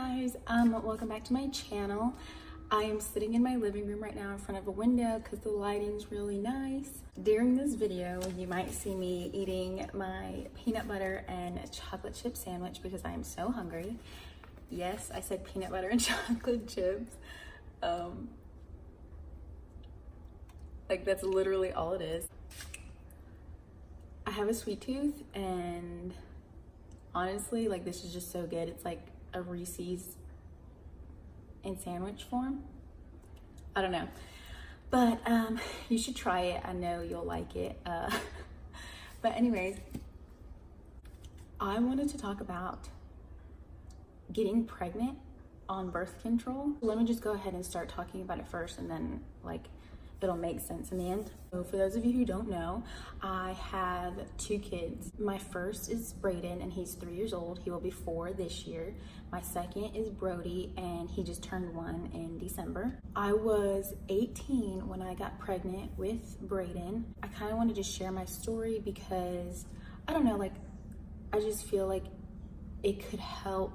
guys, welcome back to my channel. I am sitting in my living room right now in front of a window because the lighting's really nice. During this video, you might see me eating my peanut butter and chocolate chip sandwich because I am so hungry. Yes, I said peanut butter and chocolate chips. Like that's literally all it is. I have a sweet tooth and honestly, like this is just so good. It's like a Reese's in sandwich form. I don't know, but you should try it. I know you'll like it. But anyways, I wanted to talk about getting pregnant on birth control. Let me just go ahead and start talking about it first, and then like it'll make sense in the end. So for those of you who don't know, I have 2 kids. My first is Braden and he's 3 years old. He will be 4 this year. My second is Brody and he just turned 1 in December. I was 18 when I got pregnant with Braden. I kind of wanted to share my story because I don't know, like I just feel like it could help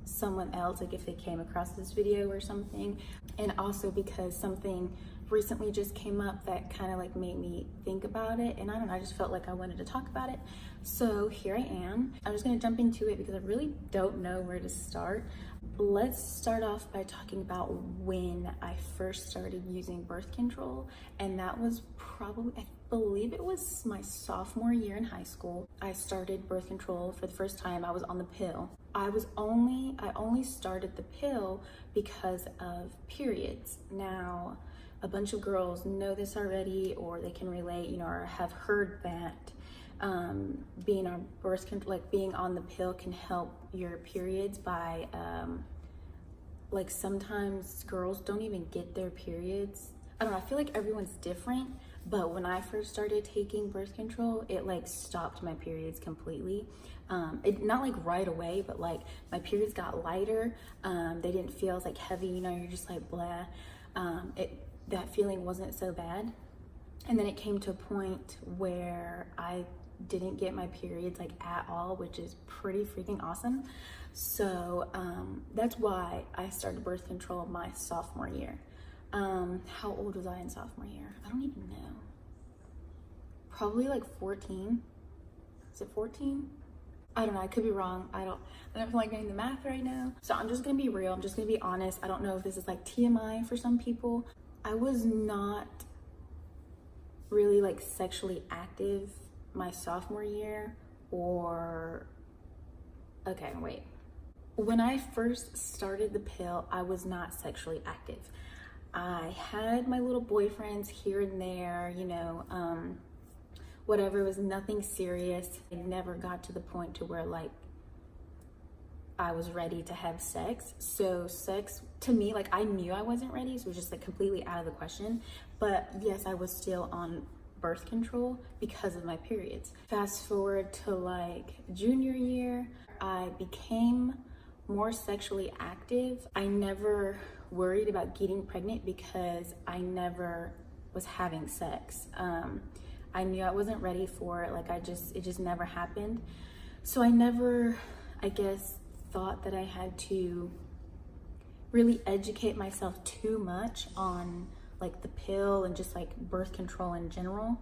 someone else, like if they came across this video or something, and also because something recently just came up that kind of like made me think about it, and I don't know, I just felt like I wanted to talk about it. So here I am. I'm just gonna jump into it because I really don't know where to start. Let's start off by talking about when I first started using birth control, and that was probably, I believe it was my sophomore year in high school. I started birth control for the first time. I was on the pill. I only started the pill because of periods. Now, a bunch of girls know this already, or they can relate, you know, or have heard that being on birth control, like being on the pill, can help your periods by like sometimes girls don't even get their periods. I don't know, I feel like everyone's different, but when I first started taking birth control, it like stopped my periods completely. It not like right away, but like my periods got lighter. They didn't feel as like heavy, you know, you're just like blah. That feeling wasn't so bad. And then it came to a point where I didn't get my periods like at all, which is pretty freaking awesome. So that's why I started birth control my sophomore year. How old was I in sophomore year? I don't even know. Probably like 14. Is it 14? I don't know, I could be wrong. I don't feel like doing the math right now. So I'm just gonna be real, I'm just gonna be honest. I don't know if this is like TMI for some people. I was not really like sexually active my sophomore year, or, okay, wait. When I first started the pill, I was not sexually active. I had my little boyfriends here and there, you know, whatever, it was nothing serious. I never got to the point to where like I was ready to have sex. So sex to me, like I knew I wasn't ready, so it was just like completely out of the question. But yes, I was still on birth control because of my periods. Fast forward to like junior year, I became more sexually active. I never worried about getting pregnant because I never was having sex. I knew I wasn't ready for it. Like it just never happened. So I never, I guess, thought that I had to really educate myself too much on like the pill and just like birth control in general,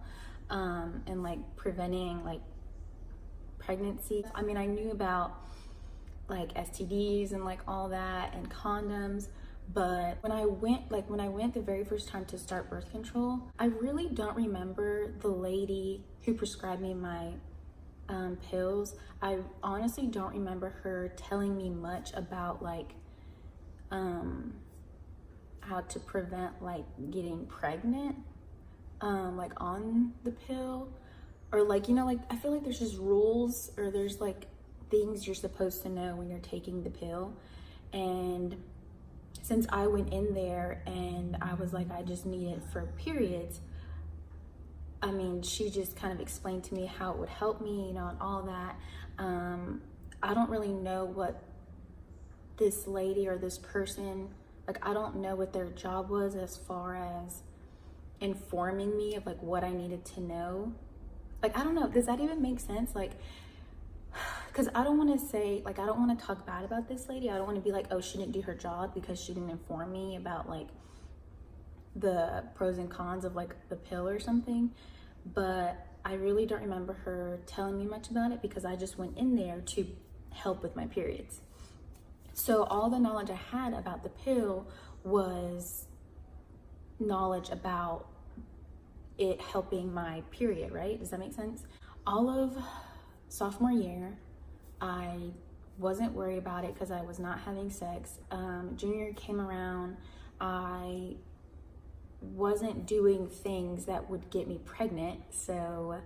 and like preventing like pregnancy. I mean, I knew about like STDs and like all that and condoms, but when I went the very first time to start birth control, I really don't remember the lady who prescribed me my pills. I honestly don't remember her telling me much about like how to prevent like getting pregnant like on the pill, or like, you know, like I feel like there's just rules, or there's like things you're supposed to know when you're taking the pill. And since I went in there and I was like, I just need it for periods, I mean, she just kind of explained to me how it would help me, you know, and all that. I don't really know what this lady or this person, like, I don't know what their job was as far as informing me of like what I needed to know. Like, I don't know, does that even make sense? Like, because I don't want to say, like, I don't want to talk bad about this lady. I don't want to be like, oh, she didn't do her job because she didn't inform me about like the pros and cons of like the pill or something. But I really don't remember her telling me much about it because I just went in there to help with my periods. So all the knowledge I had about the pill was knowledge about it helping my period, right? Does that make sense? All of sophomore year, I wasn't worried about it because I was not having sex. Junior year came around, I wasn't doing things that would get me pregnant, so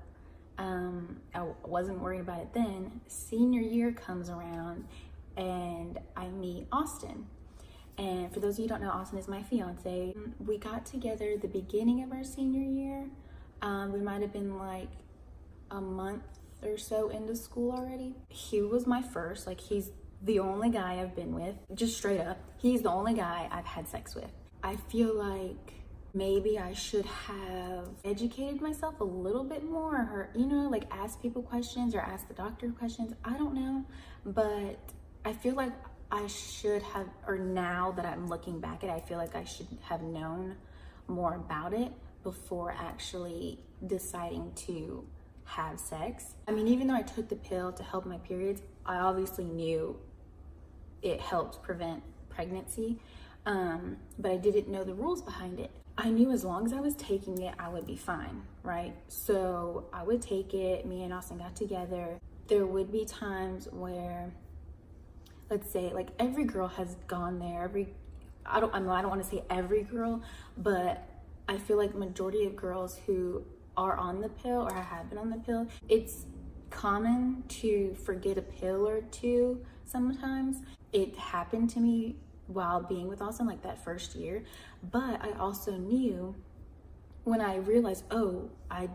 I wasn't worried about it then. Senior year comes around and I meet Austin. And for those of you who don't know, Austin is my fiance. We got together the beginning of our senior year. We might have been like a month or so into school already. He was my first, like he's the only guy I've been with, just straight up. He's the only guy I've had sex with. I feel like maybe I should have educated myself a little bit more, or, you know, like ask people questions or ask the doctor questions. I don't know, but I feel like I should have, or now that I'm looking back at it, I feel like I should have known more about it before actually deciding to have sex. I mean, even though I took the pill to help my periods, I obviously knew it helped prevent pregnancy, but I didn't know the rules behind it. I knew as long as I was taking it, I would be fine, right? So I would take it, me and Austin got together. There would be times where, let's say, like every girl has gone there, I don't want to say every girl, but I feel like majority of girls who are on the pill or have been on the pill, it's common to forget a pill or two sometimes. It happened to me while being with Austin, like that first year, but I also knew when I realized, oh, I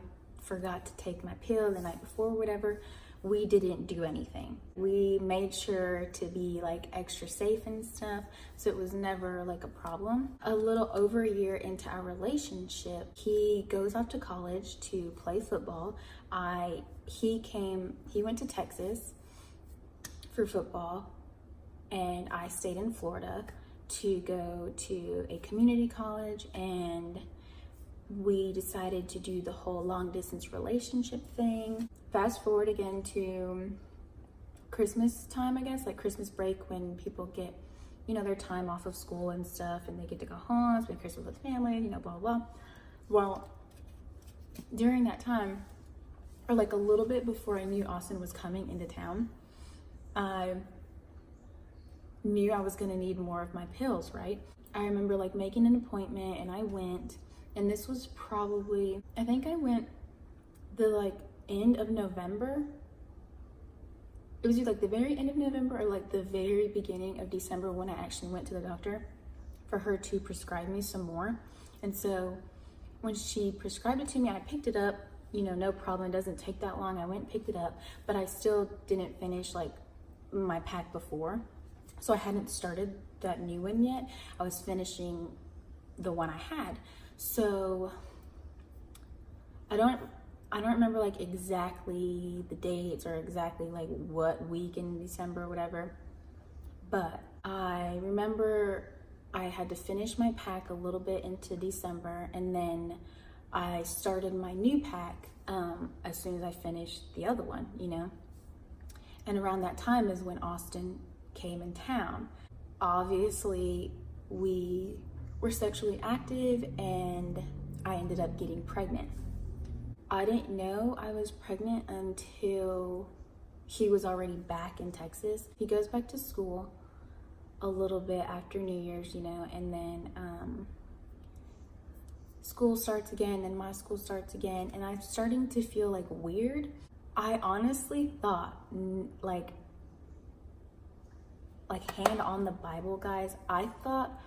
forgot to take my pill the night before or whatever, we didn't do anything. We made sure to be like extra safe and stuff, so it was never like a problem. A little over a year into our relationship, he goes off to college to play football. He went to Texas for football, and I stayed in Florida to go to a community college, and we decided to do the whole long distance relationship thing. Fast forward again to Christmas time, I guess, like Christmas break, when people get, you know, their time off of school and stuff, and they get to go home, spend Christmas with family, you know, blah, blah, blah. Well, during that time, or like a little bit before I knew Austin was coming into town, I knew I was gonna need more of my pills, right? I remember like making an appointment, and I went, and this was probably, I think I went the like end of November. It was either like the very end of November or like the very beginning of December when I actually went to the doctor for her to prescribe me some more. And so when she prescribed it to me, I picked it up, you know, no problem. It doesn't take that long. I went and picked it up, but I still didn't finish like my pack before. So I hadn't started that new one yet. I was finishing the one I had. So I don't remember like exactly the dates or exactly like what week in December or whatever, but I remember I had to finish my pack a little bit into December, and then I started my new pack as soon as I finished the other one, you know. And around that time is when Austin came in town. Obviously, we were sexually active, and I ended up getting pregnant. I didn't know I was pregnant until he was already back in Texas. He goes back to school a little bit after New Year's, you know, and then school starts again, and my school starts again, and I'm starting to feel like weird. I honestly thought, like hand on the Bible, guys, I thought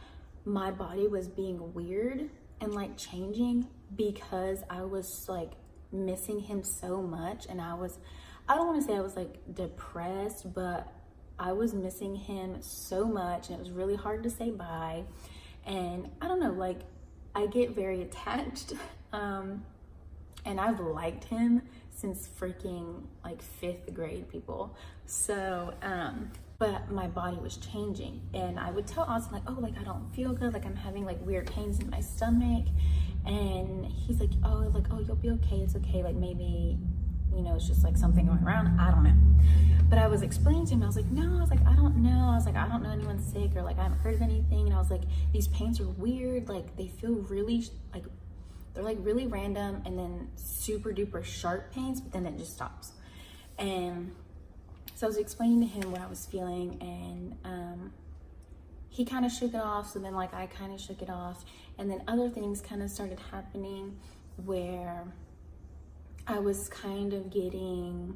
my body was being weird and like changing because I was like missing him so much, and I don't want to say I was like depressed, but I was missing him so much, and it was really hard to say bye. And I don't know, like I get very attached, and I've liked him since freaking like 5th grade, people. So, but my body was changing, and I would tell Austin like, oh, like I don't feel good, like I'm having like weird pains in my stomach, and he's like, oh, you'll be okay, it's okay, like maybe, you know, it's just like something going around, I don't know. But I was explaining to him, I was like, no, I was like, I don't know, I was like, I don't know anyone's sick, or like I haven't heard of anything, and I was like, these pains are weird, like they feel really like, they're like really random, and then super duper sharp pains, but then it just stops. And so I was explaining to him what I was feeling, and he kind of shook it off. So then like I kind of shook it off, and then other things kind of started happening where I was kind of getting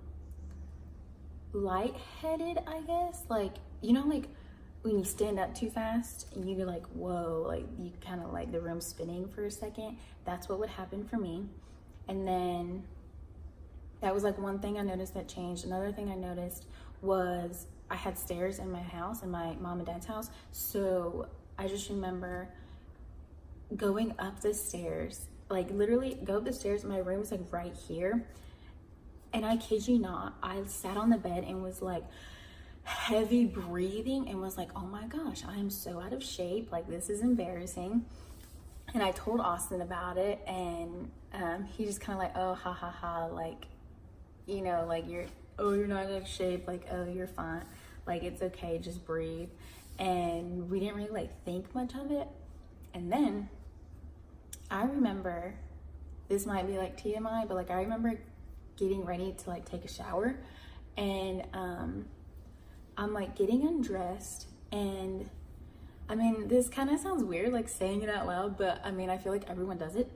lightheaded, I guess. Like, you know, like when you stand up too fast and you're like, whoa, like you kind of like the room spinning for a second. That's what would happen for me. And then that was like one thing I noticed that changed. Another thing I noticed was I had stairs in my house, in my mom and dad's house. So I just remember going up the stairs, like literally go up the stairs. My room was like right here. And I kid you not, I sat on the bed and was like heavy breathing and was like, oh my gosh, I am so out of shape. Like this is embarrassing. And I told Austin about it, and he just kind of like, oh, ha ha ha, like, you know, like you're not out of shape, like, oh, you're fine, like it's okay, just breathe. And we didn't really like think much of it. And then I remember, this might be like TMI, but like I remember getting ready to like take a shower, and I'm like getting undressed, and I mean, this kind of sounds weird, like saying it out loud, but I mean, I feel like everyone does it.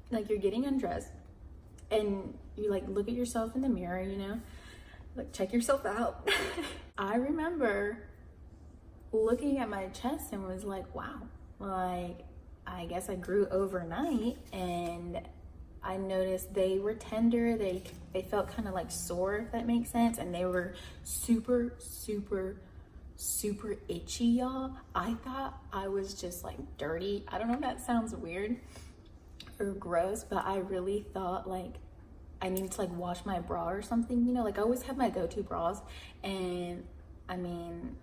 Like you're getting undressed and you like look at yourself in the mirror, you know, like check yourself out. I remember looking at my chest and was like, wow, like I guess I grew overnight. And I noticed they were tender, they felt kind of like sore, if that makes sense, and they were super itchy, y'all. I thought I was just like dirty. I don't know if that sounds weird or gross, but I really thought like I needed to like wash my bra or something, you know, like I always have my go-to bras, and I mean,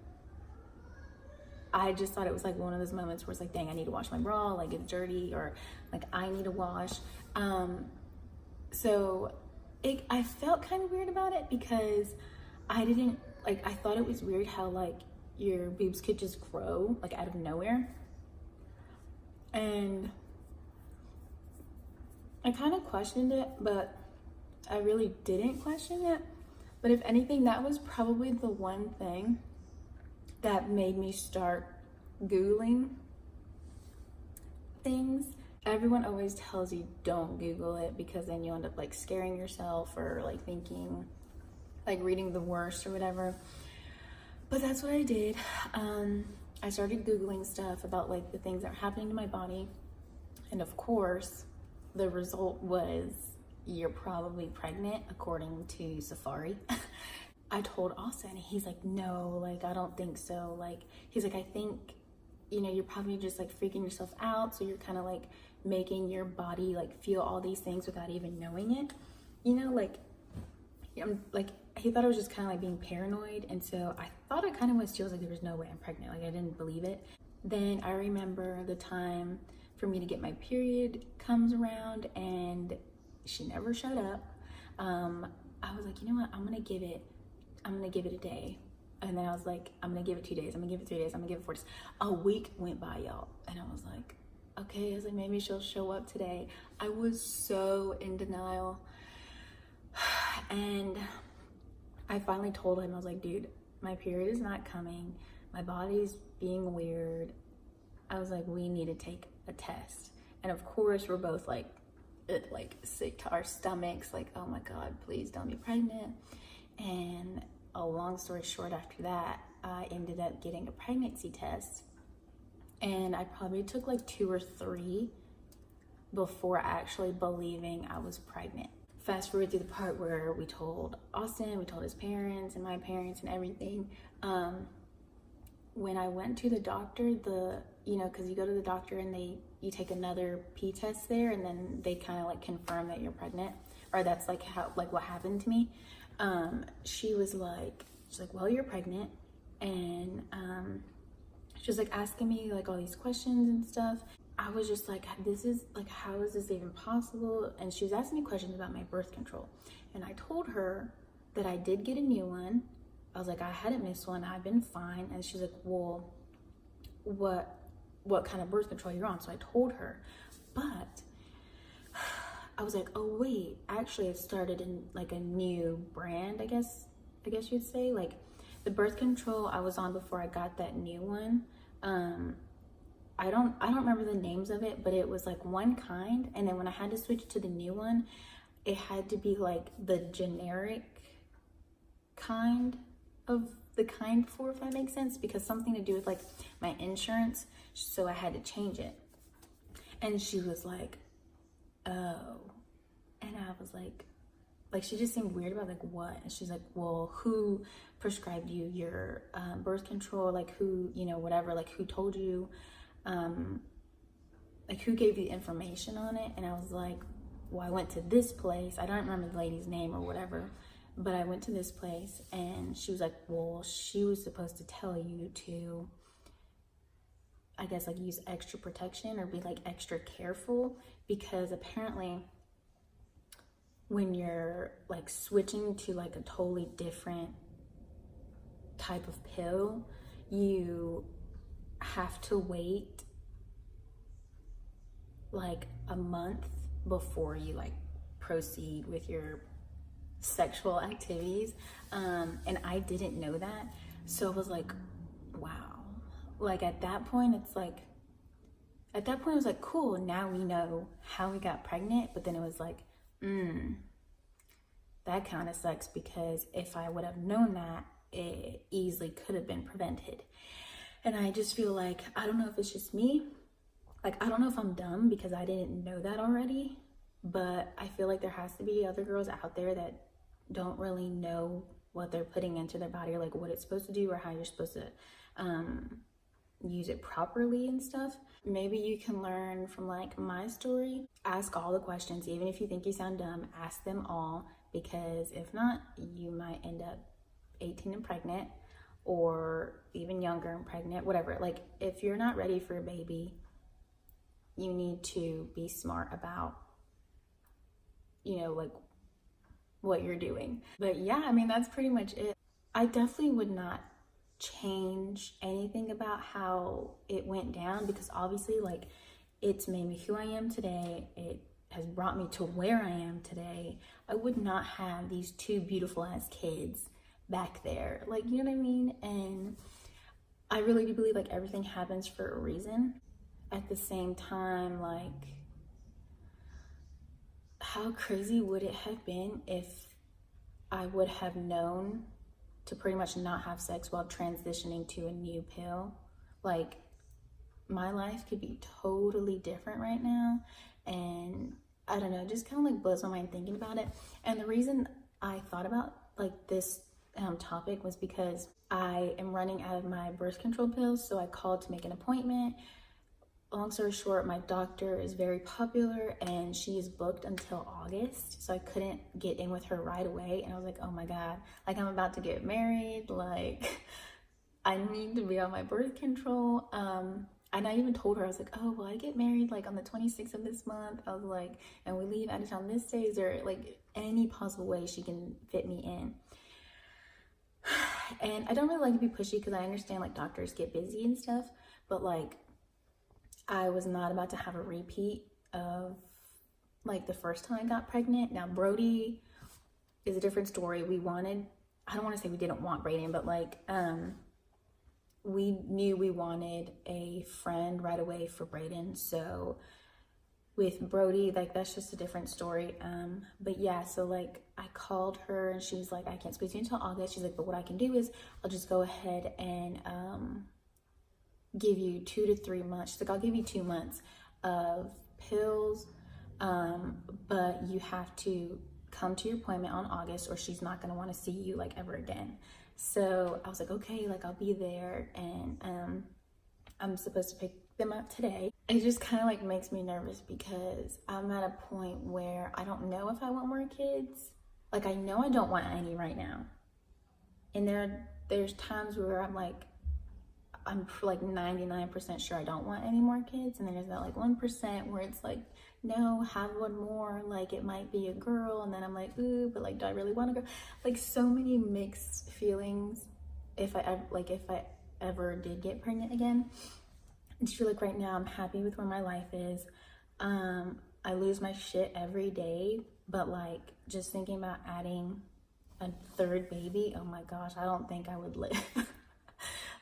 I just thought it was like one of those moments where it's like, dang, I need to wash my bra, like it's dirty, or like I need to wash. So I felt kind of weird about it, because I didn't, like, I thought it was weird how like your boobs could just grow like out of nowhere. And I kind of questioned it, but I really didn't question it. But if anything, that was probably the one thing that made me start Googling things. Everyone always tells you don't Google it, because then you end up like scaring yourself, or like thinking, like reading the worst or whatever. But that's what I did. I started Googling stuff about like the things that are happening to my body. And of course, the result was, you're probably pregnant, according to Safari. I told Austin, and he's like, no, like, I don't think so. Like, he's like, I think, you know, you're probably just like freaking yourself out. So you're kind of like making your body like feel all these things without even knowing it. You know, like, I'm like, he thought I was just kind of like being paranoid. And so I thought I kind of was too. I was like, there was no way I'm pregnant. Like, I didn't believe it. Then I remember the time for me to get my period comes around, and she never showed up. I was like, you know what? I'm gonna give it a day. And then I was like, I'm gonna give it 2 days. I'm gonna give it 3 days. I'm gonna give it 4 days. A week went by, y'all. And I was like, okay. I was like, maybe she'll show up today. I was so in denial. And I finally told him, I was like, dude, my period is not coming. My body's being weird. I was like, we need to take a test. And of course, we're both like sick to our stomachs, like, oh my God, please don't be pregnant. And a long story short, after that, I ended up getting a pregnancy test. And I probably took like 2 or 3 before actually believing I was pregnant. Fast forward to the part where we told Austin, we told his parents and my parents and everything. When I went to the doctor, you know, because you go to the doctor and you take another pee test there, and then they kind of like confirm that you're pregnant. or that's like how, like what happened to me. She's like, well, you're pregnant. And she was like asking me like all these questions and stuff. I was just like, this is like, how is this even possible? And she was asking me questions about my birth control. And I told her that I did get a new one. I was like, I hadn't missed one, I've been fine. And she's like, well, what kind of birth control you're on? So I told her, but I was like, oh wait, actually I've started in like a new brand, I guess you'd say. Like the birth control I was on before I got that new one, I don't remember the names of it, but it was like one kind, and then when I had to switch to the new one, it had to be like the generic kind of the kind for, if that makes sense, because something to do with like my insurance, so I had to change it. And she was like, oh. And I was like she just seemed weird about like what? And she's like, well, who prescribed you your birth control? Like who, you know, whatever, like who told you, like who gave you information on it? And I was like, well, I went to this place. I don't remember the lady's name or whatever, but I went to this place. And she was like, well, she was supposed to tell you to, I guess, like use extra protection or be like extra careful, because apparently when you're like switching to like a totally different type of pill, you have to wait like a month before you like proceed with your sexual activities. And I didn't know that. So I was like, wow. Like at that point, it was like, cool, now we know how we got pregnant. But then it was like, that kind of sucks, because if I would have known that, it easily could have been prevented. And I just feel like, I don't know if it's just me, like I don't know if I'm dumb because I didn't know that already, but I feel like there has to be other girls out there that don't really know what they're putting into their body, or like what it's supposed to do, or how you're supposed to use it properly and stuff. Maybe you can learn from like my story. Ask all the questions, even if you think you sound dumb, ask them all, because if not, you might end up 18 and pregnant, or even younger and pregnant, whatever. Like if you're not ready for a baby, you need to be smart about, you know, like what you're doing. But yeah, I mean, that's pretty much it. I definitely would not change anything about how it went down, because obviously like it's made me who I am today. It has brought me to where I am today. I would not have these two beautiful ass kids back there, like, you know what I mean? And I really do believe like everything happens for a reason. At the same time, like, how crazy would it have been if I would have known to pretty much not have sex while transitioning to a new pill? Like, my life could be totally different right now. And I don't know, just kind of like blows my mind thinking about it. And the reason I thought about like this topic was because I am running out of my birth control pills. So I called to make an appointment. Long story short, my doctor is very popular and she is booked until August. So I couldn't get in with her right away. And I was like, oh my God, like I'm about to get married. Like I need to be on my birth control. And I even told her, I was like, oh, well, I get married like on the 26th of this month. I was like, and we leave out of town this day. Is there like any possible way she can fit me in? And I don't really like to be pushy because I understand like doctors get busy and stuff, but like I was not about to have a repeat of like the first time I got pregnant. Now Brody is a different story. I don't want to say we didn't want Brayden, but like we knew we wanted a friend right away for Brayden. So with Brody, like that's just a different story. But yeah, so like I called her and she was like, I can't speak to you until August. She's like, but what I can do is I'll just go ahead and give you 2 to 3 months. She's like, I'll give you 2 months of pills, but you have to come to your appointment on August or she's not going to want to see you like ever again. So I was like, okay, like I'll be there. And I'm I'm supposed to pick them up today. It just kind of like makes me nervous because I'm at a point where I don't know if I want more kids. Like, I know I don't want any right now. And there's times where I'm like 99% sure I don't want any more kids. And then there's that like 1% where it's like, no, have one more. Like, it might be a girl. And then I'm like, ooh, but like, do I really want to go? Like, so many mixed feelings if I ever did get pregnant again. I just feel like right now I'm happy with where my life is. I lose my shit every day, but like, just thinking about adding a third baby, oh my gosh, I don't think I would live.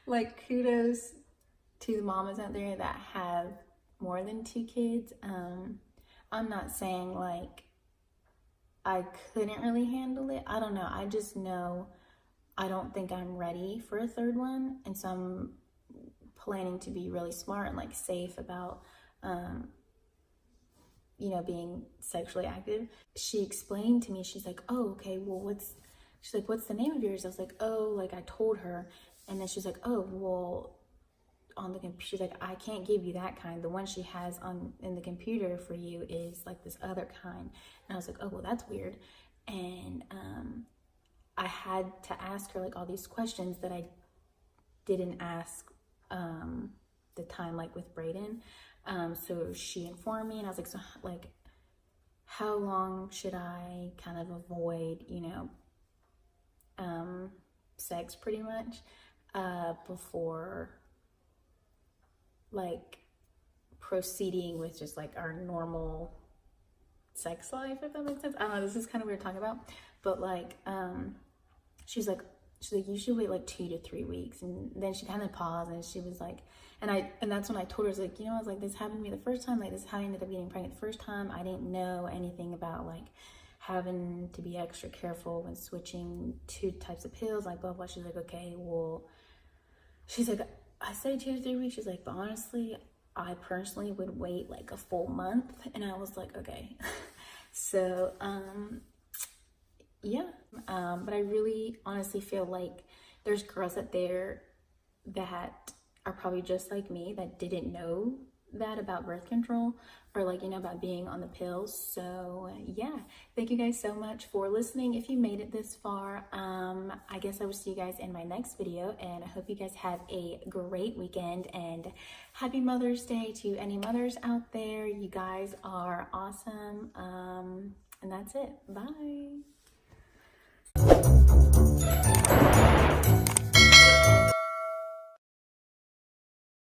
Like, kudos to the mamas out there that have more than 2 kids. I'm not saying like I couldn't really handle it. I don't know. I just know I don't think I'm ready for a third one. And so I'm planning to be really smart and like safe about, you know, being sexually active. She explained to me, she's like, oh, okay, well, what's the name of yours? I was like, oh, like I told her. And then she's like, oh, well, on the computer, she's like, I can't give you that kind. The one she has in the computer for you is like this other kind. And I was like, oh, well, that's weird. And I had to ask her like all these questions that I didn't ask the time like with Brayden. So she informed me, and I was like, so like, how long should I kind of avoid, you know, sex pretty much before like proceeding with just like our normal sex life, if that makes sense. I don't know, this is kind of weird talking about, but like she's like you should wait like 2 to 3 weeks. And then she kind of paused, and she was like, and that's when I told her, I was like, you know, I was like, this happened to me the first time, like this is how I ended up getting pregnant the first time. I didn't know anything about like having to be extra careful when switching 2 types of pills, like blah blah. She's like, okay, well, she's like, I say 2 to 3 weeks. She's like, but honestly, I personally would wait like a full month. And I was like, okay. So yeah, but I really honestly feel like there's girls out there that are probably just like me that didn't know that about birth control, or like, you know, about being on the pills. So yeah, thank you guys so much for listening. If you made it this far, I guess I will see you guys in my next video, and I hope you guys have a great weekend, and happy Mother's Day to any mothers out there. You guys are awesome. And that's it. Bye.